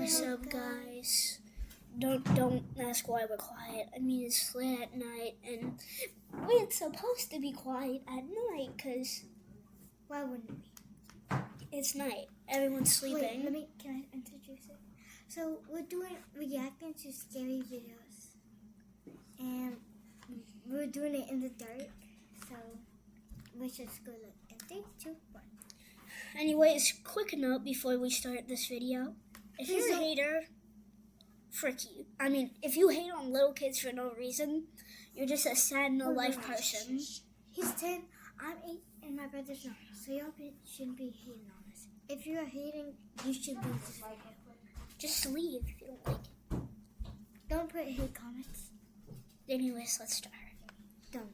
What's up, guys? Don't ask why we're quiet. I mean, it's late at night, and we're supposed to be quiet at night, because why wouldn't we? It's night. Everyone's sleeping. Wait, can I introduce it? So we're reacting to scary videos, and we're doing it in the dark. So let's just go look. And 3, 2, 1. Anyways, quick note before we start this video. If you're a hater, frick you. I mean, if you hate on little kids for no reason, you're just a sad, no-life person. He's 10, I'm 8, and my brother's 9. So y'all shouldn't be hating on us. If you are hating, you should leave this video. Just leave if you don't like it. Don't put hate comments. Anyways, let's start. Don't.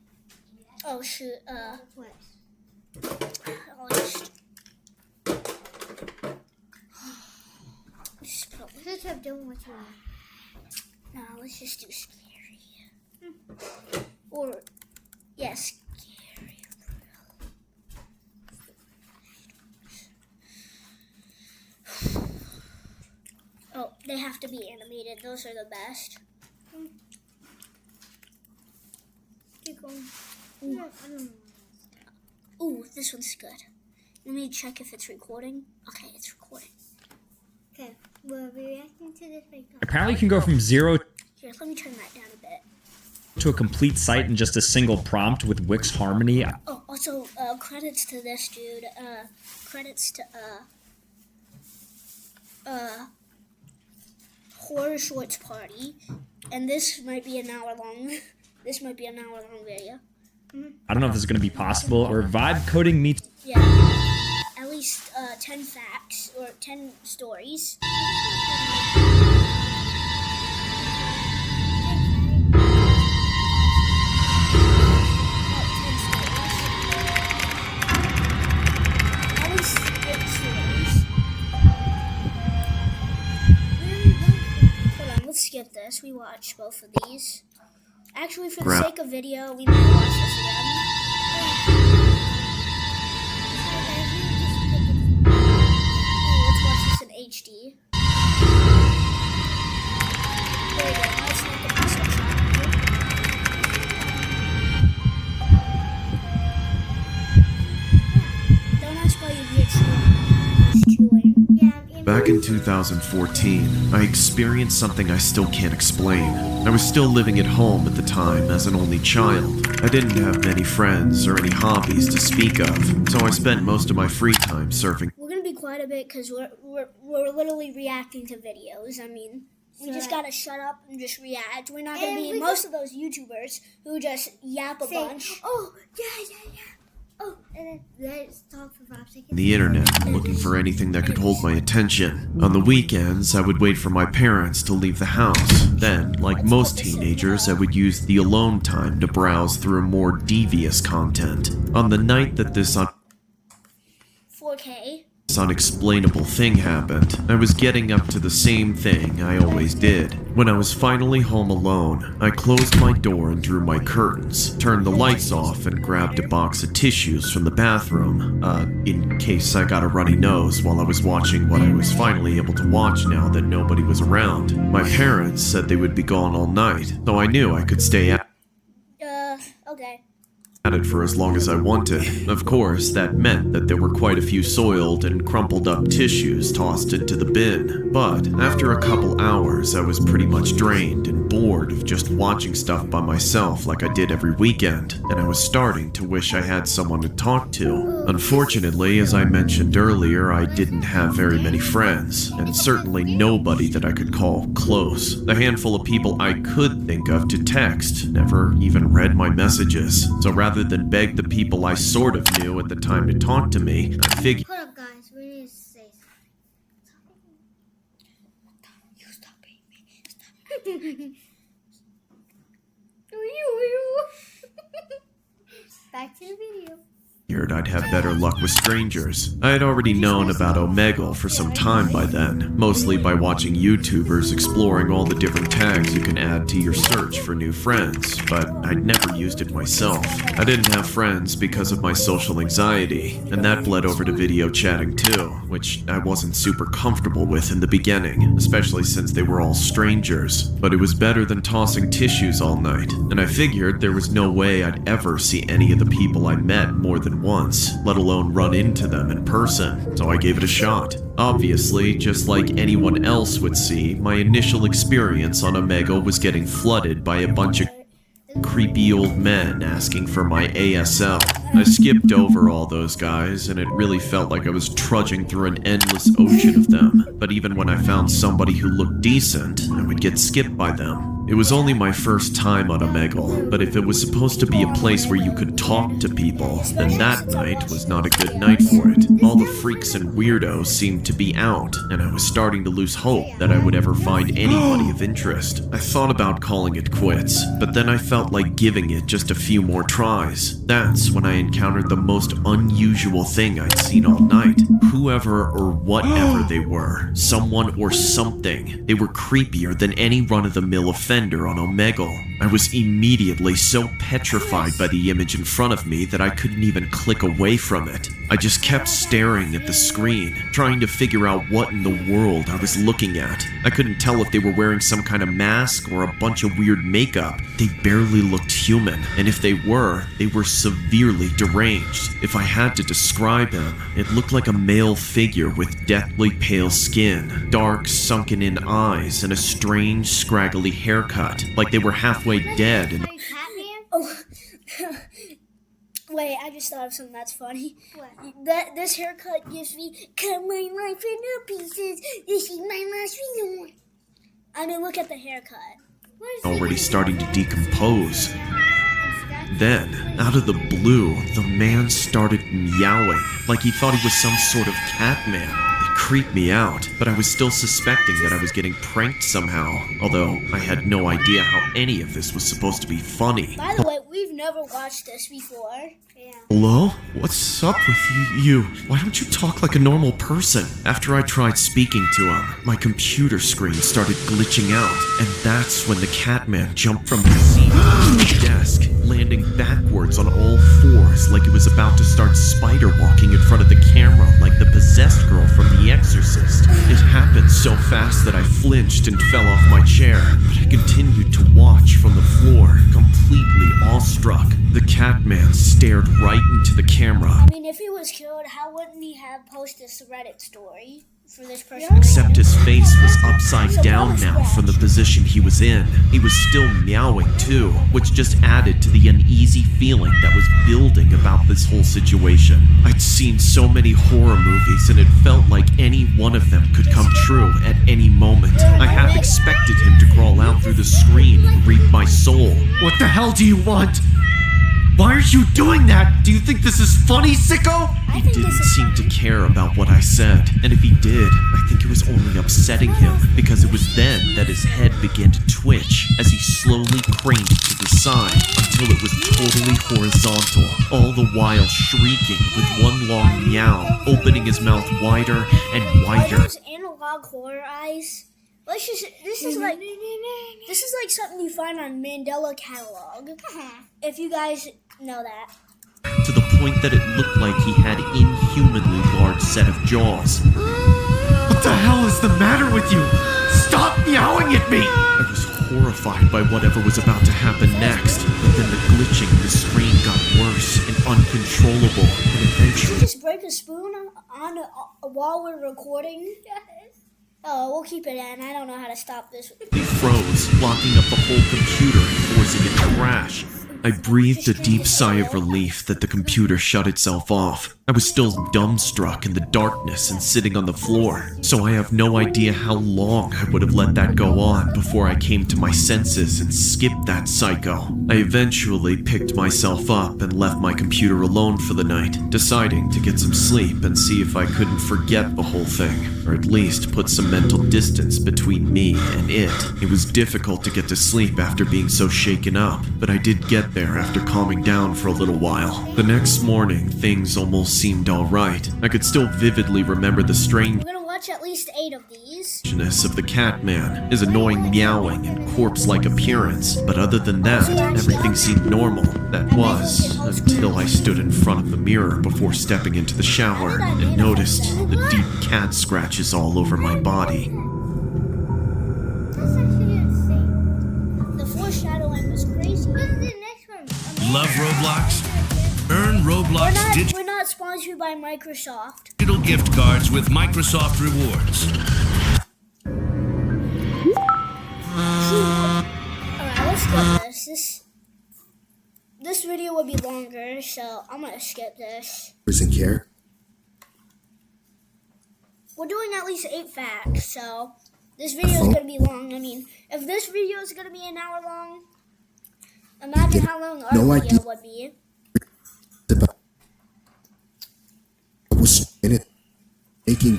Oh, shoot. What? I'll just... Let's have done what you want. No, let's just do scary. Or, yeah, scary. Oh, they have to be animated. Those are the best. Keep going. Ooh. No, I don't know. Ooh, this one's good. Let me check if it's recording. Okay, it's recording. Okay, we're reacting to this right now. Apparently you can go from 0 Here, let me turn that down a bit. to a complete site in just a single prompt with Wix Harmony. Oh, also, credits to this dude. Credits to, Horror Shorts Party. And this might be an hour long. This might be an hour long video. I don't know if this is going to be possible, or vibe coding meets Yeah. At least, 10 facts, or 10 stories. Skip this. We watched both of these. Actually, for the sake of video, we might watch this again. Let's watch this in HD. There you go. Now it's not the best Don't ask why you hear chewing. Back in 2014, I experienced something I still can't explain. I was still living at home at the time as an only child. I didn't have many friends or any hobbies to speak of, so I spent most of my free time surfing. We're gonna be quiet a bit because we're literally reacting to videos. I mean, we just gotta shut up and just react. We're not gonna be most of those YouTubers who just yap a bunch. Oh, yeah. Oh, and then let's talk for 5 seconds. The internet, looking for anything that could hold my attention. On the weekends, I would wait for my parents to leave the house. Then, like most teenagers, I would use the alone time to browse through more devious content. On the night that this 4K. unexplainable thing happened, I was getting up to the same thing I always did. When I was finally home alone, I closed my door and drew my curtains, turned the lights off, and grabbed a box of tissues from the bathroom, in case I got a runny nose while I was watching what I was finally able to watch now that nobody was around. My parents said they would be gone all night, so I knew I could stay at Okay. it for as long as I wanted. Of course, that meant that there were quite a few soiled and crumpled up tissues tossed into the bin. But after a couple hours, I was pretty much drained and bored of just watching stuff by myself like I did every weekend, and I was starting to wish I had someone to talk to. Unfortunately, as I mentioned earlier, I didn't have very many friends, and certainly nobody that I could call close. The handful of people I could think of to text never even read my messages, so rather than beg the people I sort of knew at the time to talk to me, I figured— Hold up, guys. We need to say something. You stop being me. Stop. Back to the video. I'd have better luck with strangers. I had already known about Omegle for some time by then, mostly by watching YouTubers exploring all the different tags you can add to your search for new friends, but I'd never used it myself. I didn't have friends because of my social anxiety, and that bled over to video chatting too, which I wasn't super comfortable with in the beginning, especially since they were all strangers. But it was better than tossing tissues all night, and I figured there was no way I'd ever see any of the people I met more than once, let alone run into them in person, so I gave it a shot. Obviously, just like anyone else would see, my initial experience on Omegle was getting flooded by a bunch of creepy old men asking for my ASL. I skipped over all those guys, and it really felt like I was trudging through an endless ocean of them. But even when I found somebody who looked decent, I would get skipped by them. It was only my first time on Omegle, but if it was supposed to be a place where you could talk to people, then that night was not a good night for it. All the freaks and weirdos seemed to be out, and I was starting to lose hope that I would ever find anybody of interest. I thought about calling it quits, but then I felt like giving it just a few more tries. That's when I encountered the most unusual thing I'd seen all night. Whoever or whatever they were, someone or something, they were creepier than any run-of-the-mill offender on Omegle. I was immediately so petrified by the image in front of me that I couldn't even click away from it. I just kept staring at the screen, trying to figure out what in the world I was looking at. I couldn't tell if they were wearing some kind of mask or a bunch of weird makeup. They barely looked human, and if they were severely deranged. If I had to describe them, it looked like a male figure with deathly pale skin, dark sunken-in eyes, and a strange, scraggly haircut, like they were halfway dead and Oh, wait, I just thought of something that's funny. What? This haircut gives me cut my life into pieces. This is my last video. I mean, look at the haircut. already starting to decompose. Then, out of the blue, the man started meowing, like he thought he was some sort of cat man. It creeped me out, but I was still suspecting that I was getting pranked somehow, although I had no idea how any of this was supposed to be funny. By the way, we've never watched this before. Yeah. Hello? What's up with you? Why don't you talk like a normal person? After I tried speaking to him, my computer screen started glitching out, and that's when the Catman jumped from his seat to his desk, landing backwards on all fours like it was about to start spider walking in front of the camera like the possessed girl from The Exorcist. It happened so fast that I flinched and fell off my chair, but I continued to watch from the floor, completely awestruck. The Catman stared right into the camera. I mean, if he was killed, how wouldn't he have posted this Reddit story for this person? Except his face was upside down now from the position he was in. He was still meowing too, which just added to the uneasy feeling that was building about this whole situation. I'd seen so many horror movies and it felt like any one of them could come true at any moment. I half expected him to crawl out through the screen and reap my soul. What the hell do you want? Why are you doing that? Do you think this is funny, sicko? He didn't seem to care about what I said, and if he did, I think it was only upsetting him, because it was then that his head began to twitch as he slowly craned to the side until it was totally horizontal, all the while shrieking with one long meow, opening his mouth wider and Are wider. those analog horror eyes? This is like something you find on Mandela Catalog. If you guys know that. To the point that it looked like he had inhumanly large set of jaws. What the hell is the matter with you? Stop meowing at me! I was horrified by whatever was about to happen next, but then the glitching in the screen got worse and uncontrollable, and Did eventually... you just break a spoon while we're recording? Oh, we'll keep it in. I don't know how to stop this. He froze, locking up the whole computer and forcing it to crash. I breathed a deep sigh of relief that the computer shut itself off. I was still dumbstruck in the darkness and sitting on the floor, so I have no idea how long I would have let that go on before I came to my senses and skipped that psycho. I eventually picked myself up and left my computer alone for the night, deciding to get some sleep and see if I couldn't forget the whole thing, or at least put some mental distance between me and it. It was difficult to get to sleep after being so shaken up, but I did get there after calming down for a little while. The next morning, things almost seemed alright. I could still vividly remember the strangeness We're gonna watch at least 8 of these. of the Catman, his annoying meowing and corpse-like appearance, but other than that, everything seemed normal. That was, until I stood in front of the mirror before stepping into the shower and noticed the deep cat scratches all over my body. That's actually insane. The foreshadowing was crazy. What's the next one? Love Roblox? Earn Roblox We're not sponsored by Microsoft. digital gift cards with Microsoft Rewards. Alright, let's skip this. This video will be longer, so I'm gonna skip this. Doesn't care. We're doing at least 8 facts, so this video is gonna be long. I mean, if this video is gonna be an hour long, imagine how long our No video idea. would be. About I was in it making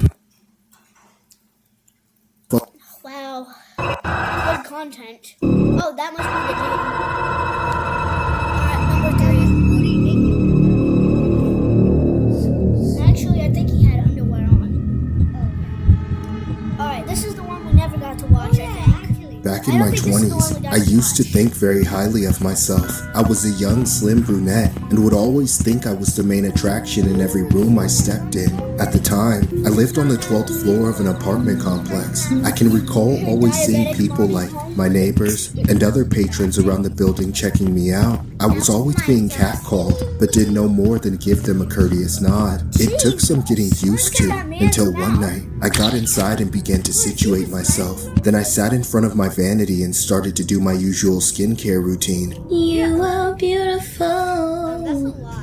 Wow. Good content. Oh, that must be the dude. Alright, number 3. Actually, I think he had underwear on. Alright, this is the one we never got to watch, I think. back in my 20s. I used to think very highly of myself. I was a young, slim brunette and would always think I was the main attraction in every room I stepped in. At the time, I lived on the 12th floor of an apartment complex. I can recall always seeing people like my neighbors and other patrons around the building checking me out. I was always being catcalled, but did no more than give them a courteous nod. It took some getting used to until one night, I got inside and began to situate myself. Then I sat in front of my vanity and started to do my usual skincare routine. You are beautiful,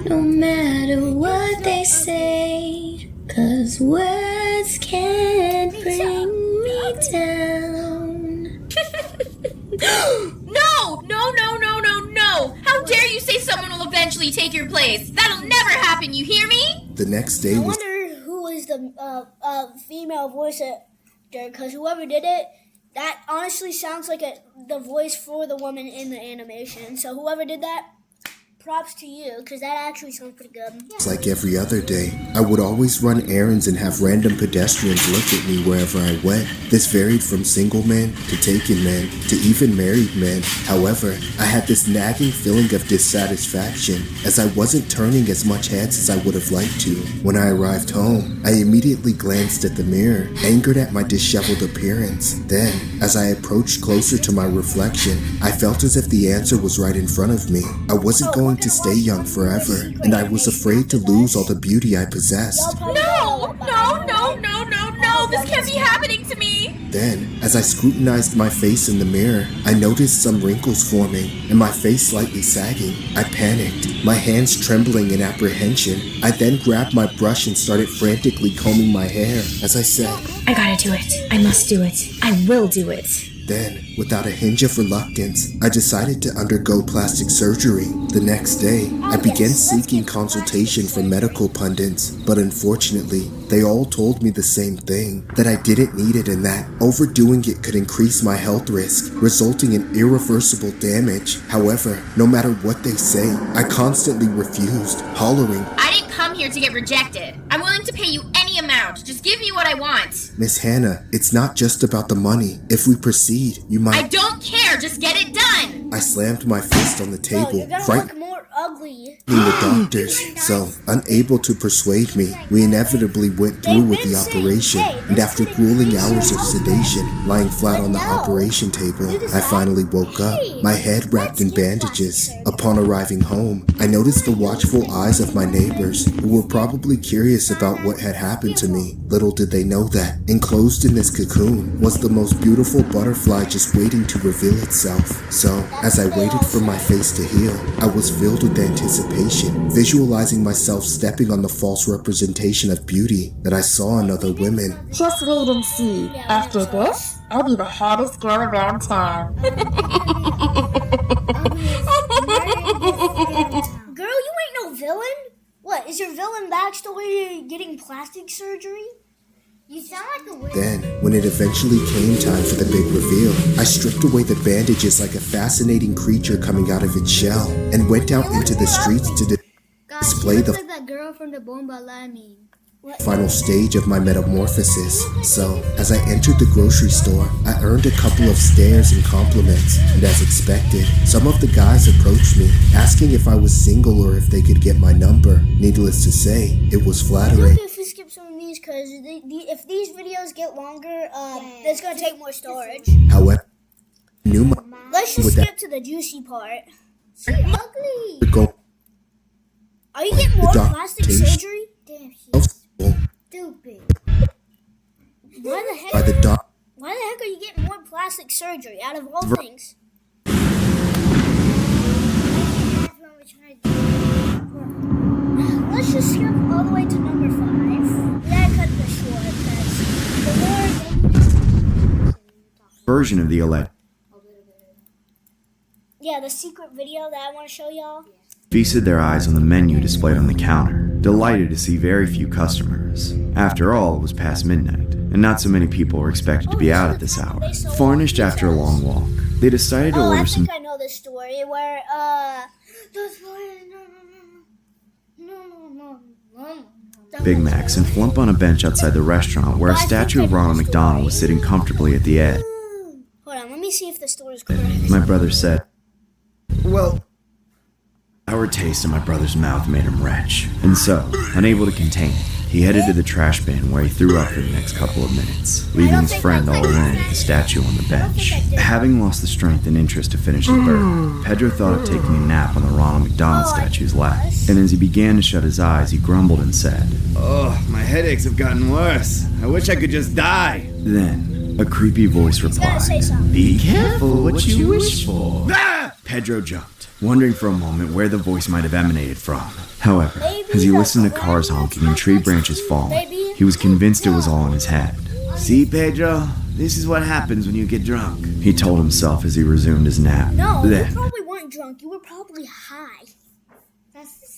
no matter what they say, 'cause words can't bring me down. No! How dare you say someone will eventually take your place? That'll never happen, you hear me? The next day I was wonder who was the female voice actor, because whoever did it, that honestly sounds like the voice for the woman in the animation. So whoever did that, props to you, because that actually sounds pretty good. like every other day. I would always run errands and have random pedestrians look at me wherever I went. This varied from single men to taken men to even married men. However, I had this nagging feeling of dissatisfaction as I wasn't turning as much heads as I would have liked to. When I arrived home, I immediately glanced at the mirror, angered at my disheveled appearance. Then, as I approached closer to my reflection, I felt as if the answer was right in front of me. I wasn't going to stay young forever, and I was afraid to lose all the beauty I possessed. No! This can't be happening to me! Then, as I scrutinized my face in the mirror, I noticed some wrinkles forming and my face slightly sagging. I panicked, my hands trembling in apprehension. I then grabbed my brush and started frantically combing my hair. As I said, I gotta do it. I must do it. I will do it. then, without a hinge of reluctance, I decided to undergo plastic surgery. The next day, I began seeking consultation from medical pundits, but unfortunately, they all told me the same thing, that I didn't need it and that overdoing it could increase my health risk, resulting in irreversible damage. However, no matter what they say, I constantly refused, hollering, I didn't come here to get rejected. I'm willing to pay you any amount. Just give me what I want. Miss Hannah, it's not just about the money. If we proceed, you I might... don't care. Just get it done. I slammed my fist on the Bro, table, you're gonna frightening look more ugly. the doctors, so unable to persuade me, we inevitably went through with the operation, and after grueling hours of sedation, lying flat on the operation table, I finally woke up, my head wrapped in bandages. Upon arriving home, I noticed the watchful eyes of my neighbors, who were probably curious about what had happened to me. Little did they know that, enclosed in this cocoon, was the most beautiful butterfly just waiting to reveal itself. So, as I waited for my face to heal, I was filled with anticipation, visualizing myself stepping on the false representation of beauty that I saw in other women. Just wait and see. After this, I'll be the hottest girl around town. Girl, you ain't no villain. What, is your villain backstory getting plastic surgery? You sound like a witch. Then, when it eventually came time for the big reveal, I stripped away the bandages like a fascinating creature coming out of its shell and went out into the streets to display the like that girl from the Bomba Lamine. final stage of my metamorphosis. So, as I entered the grocery store, I earned a couple of stares and compliments, and as expected, some of the guys approached me, asking if I was single or if they could get my number. Needless to say, it was flattering. If we skip some of these, because if these videos get longer, it's going to take more storage. However, Let's just skip to the juicy part. She's ugly. go Are you getting more plastic surgery? Damn, she's stupid. Why the heck? by the doc. Why the heck are you getting more plastic surgery out of all things? Let's just skip all the way to number 5. We gotta cut this short because the more Version of the alleged the secret video that I want to show y'all. feasted their eyes on the menu displayed on the counter, delighted to see very few customers. After all, it was past midnight, and not so many people were expected to be out at this hour. Furnished after a long walk, they decided to I order some think I know this story where Big Macs and flump on a bench outside the restaurant where a statue of Ronald McDonald was sitting comfortably at the edge. Hold on, let me see if the story's correct. My brother said, "Well," our taste in my brother's mouth made him retch, and so, unable to contain it, he headed to the trash bin where he threw up for the next couple of minutes, leaving his friend all alone with the statue on the bench. Having lost the strength and interest to finish the burger, Pedro thought of taking a nap on the Ronald McDonald statue's lap, and as he began to shut his eyes, he grumbled and said, "Oh, my headaches have gotten worse. I wish I could just die." Then, a creepy voice replied, "Be careful what you wish for." Pedro jumped, wondering for a moment where the voice might have emanated from. However, as he listened to cars honking and tree branches falling, he was convinced it was all in his head. "See, Pedro, this is what happens when you get drunk," he told himself as he resumed his nap. No, you Then, probably weren't drunk. You were probably high.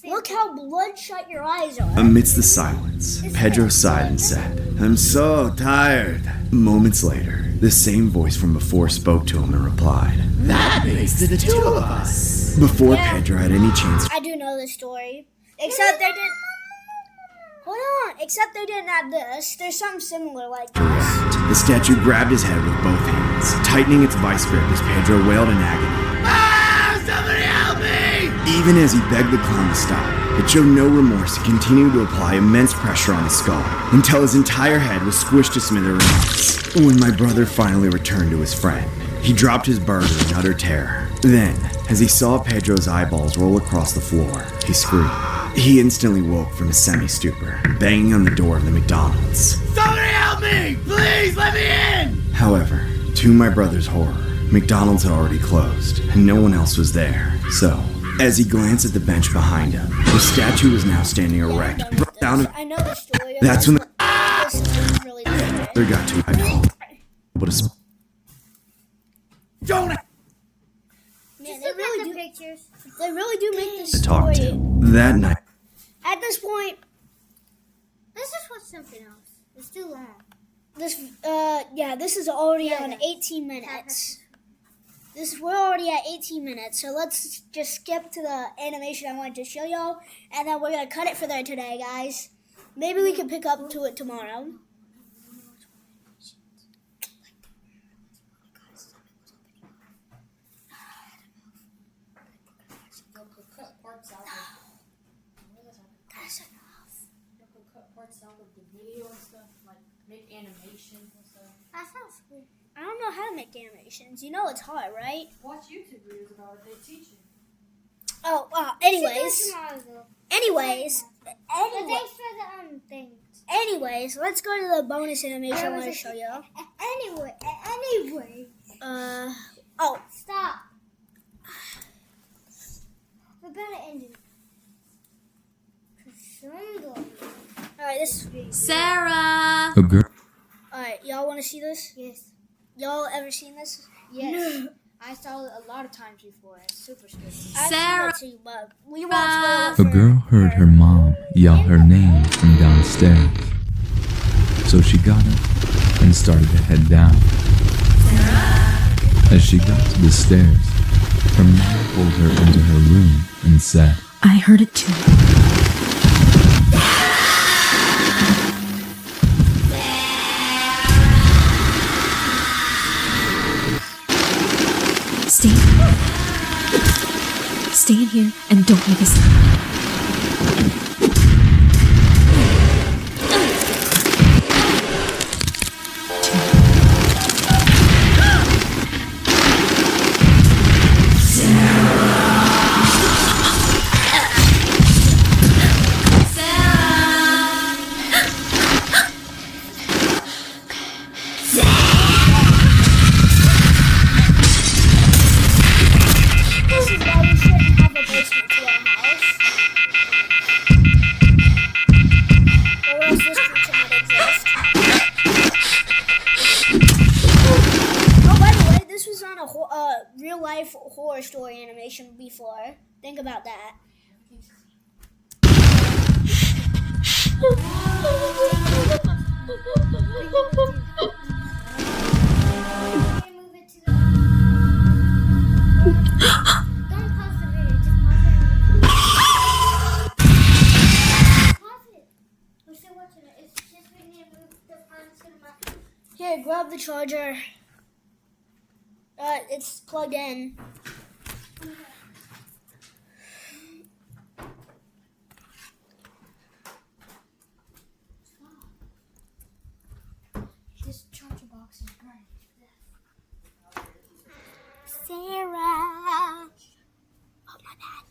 Look how bloodshot your eyes are. amidst the silence, Pedro sighed and said, "I'm so tired." Moments later, the same voice from before spoke to him and replied, "That makes the two of us." Before Pedro had any chance I do know this story. Except they didn't. Hold on. Except they didn't add this. There's something similar like this. the statue grabbed his head with both hands, tightening its vice grip as Pedro wailed in agony. "Ah, somebody help me!" Even as he begged the clown to stop, it showed no remorse and continued to apply immense pressure on his skull until his entire head was squished to smithereens. When my brother finally returned to his friend, he dropped his burger in utter terror. Then, as he saw Pedro's eyeballs roll across the floor, he screamed. He instantly woke from his semi-stupor, banging on the door of the McDonald's. "Somebody help me! Please let me in!" However, to my brother's horror, McDonald's had already closed, and no one else was there. So, as he glanced at the bench behind him, the statue was now standing erect. I know the story. That's when the This is really good. brother got to able to Jonah! Man, they really do make this talk story. to. That night, At this point, Let's just watch something else. It's too long. this is already on 18 minutes. We're already at 18 minutes, so let's just skip to the animation I wanted to show y'all, and then we're gonna cut it for there today, guys. Maybe we can pick up to it tomorrow. That sounds cool. I don't know how to make animations. You know it's hard, right? Watch YouTube videos about it. They teach you. Oh, anyways, Thanks for the things. anyways, let's go to the bonus animation I want to show you. Anyway. Stop. We better end it. Alright, this. Sarah! A girl. Alright, y'all want to see this? Yes. Y'all ever seen this? Yes. I saw it a lot of times before. It's super scary. Sarah! I've seen it too, but we won't spoil it A girl heard her mom yell her name from downstairs. So she got up and started to head down. As she got to the stairs, her mother pulled her into her room and said, I heard it too. Stay in here and don't make a sound. Real life horror story animation before. Think about that. Here, grab the charger. It's plugged in. This charger box is great. Sarah. Oh, my bad.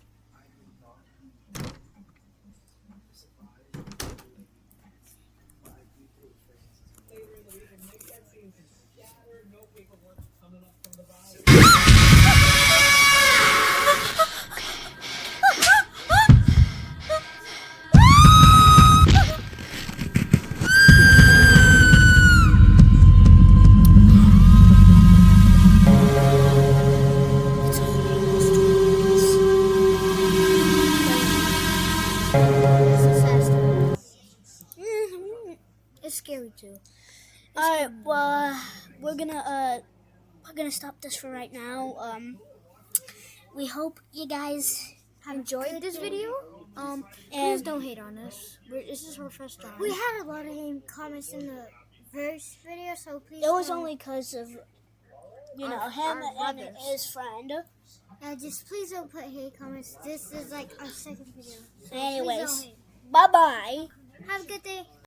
It's scary too. Alright, well, we're gonna stop this for right now. We hope you guys Have enjoyed this video. Please and don't hate on us. This is our first time. We had a lot of hate comments in the first video, so please. it was don't. only because of him Our and brothers. his friend. Just please don't put hate comments. This is like our second video. So please don't Anyways, hate. bye bye. Have a good day.